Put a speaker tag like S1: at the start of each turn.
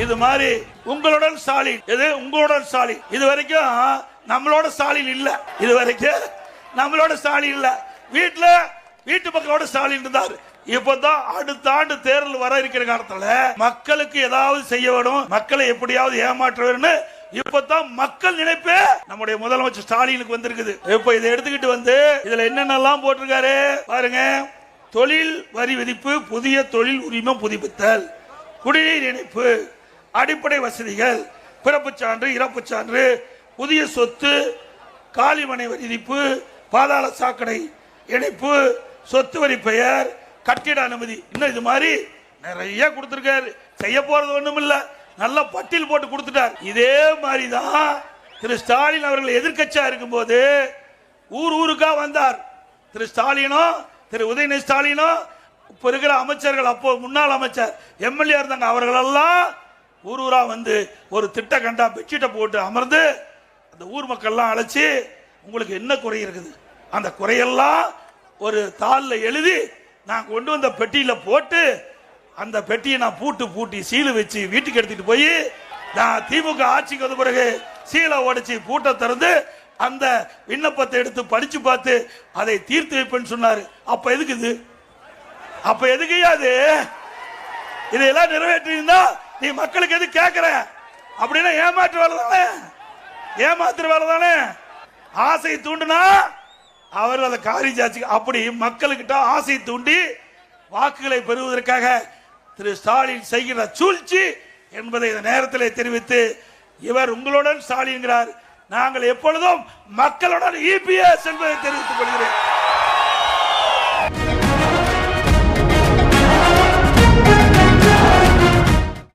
S1: இது மாதிரி உங்களுடன் ஸ்டாலின், இது உங்களுடன் ஸ்டாலின். இது வரைக்கும் நம்மளோட ஸ்டாலின் இல்ல, இது வரைக்கும் நம்மளோட ஸ்டாலின் இல்ல. வீட்டு மக்களோட ஸ்டாலின் இருந்தார். இப்பதான் அடுத்த ஆண்டு தேர்தல் வர இருக்கிற காலத்துல மக்களுக்கு ஏதாவது செய்ய வேணும், மக்களை எப்படியாவது ஏமாற்ற வேணும். இப்பதான் மக்கள் நினைப்பே நம்முடைய முதலமைச்சர் ஸ்டாலினுக்கு வந்திருக்குது. இப்ப இதை எடுத்துக்கிட்டு வந்து இதுல என்னென்னலாம் போட்டிருக்காரு பாருங்க. தொழில் வரி விதிப்பு, புதிய தொழில் உரிமம் புதுப்பித்தல், குடிநீர் இணைப்பு, அடிப்படை வசதிகள், பிறப்பு சான்று, இறப்பு சான்று, புதிய சொத்து, காலிமனை வரி விதிப்பு, பாதாள சாக்கடை இணைப்பு, சொத்து வரி பெயர், கட்டிட அனுமதி. இன்னும் இது மாதிரி நிறைய கொடுத்திருக்காரு. செய்ய போறது ஒண்ணும் இல்ல, நல்ல பட்டியல் போட்டு கொடுத்துட்டார். இதே மாதிரிதான் திரு ஸ்டாலின் அவர்கள் எதிர்க்கட்சியா இருக்கும் போது ஊருக்கா வந்தார். திரு ஸ்டாலினும் திரு உதயநிதி ஸ்டாலினும் இப்ப இருக்கிற அமைச்சர்கள், அப்போ முன்னாள் அமைச்சர் எம்எல்ஏ இருந்தாங்க, அவர்களெல்லாம் ஊரா வந்து ஒரு திட்ட கண்டா பெட்ஷீட்டை போட்டு அமர்ந்து அந்த ஊர் மக்கள்லாம் அழைச்சி உங்களுக்கு என்ன குறை இருக்குது அந்த குறையெல்லாம் ஒரு தாளில் எழுதி நான் கொண்டு வந்த பெட்டியில போட்டு அந்த பெட்டியை நான் பூட்டி சீலு வச்சு வீட்டுக்கு எடுத்துட்டு போய் நான் திமுக ஆட்சிக்கு வந்த பிறகு சீலை உடைச்சி பூட்டை திறந்து அந்த விண்ணப்பத்தை எடுத்து படிச்சு பார்த்து அதை தீர்த்து வைப்பேன்னு சொன்னாரு. அப்ப எதுக்கு இது? அப்ப எதுக்கு அது? இதெல்லாம் நிறைவேற்றிருந்தா நீ மக்களுக்கு எது கேட்கிற அப்படின்னா ஏமாற்று வேலை தானே, ஏமாத்துற வேலை தானே. ஆசை தூண்டுனா அவர் அதை காரிஜாச்சு. அப்படி மக்களுக்கிட்ட ஆசை தூண்டி வாக்குகளை பெறுவதற்காக திரு ஸ்டாலின் செய்கிற சூழ்ச்சி என்பதை இந்த நேரத்தில் தெரிவித்து, இவர் உங்களுடன் ஸ்டாலின் என்கிறார், நாங்கள் எப்பொழுதும் மக்களுடன் இபிஎஸ் என்பதை தெரிவித்துக் கொள்கிறேன்.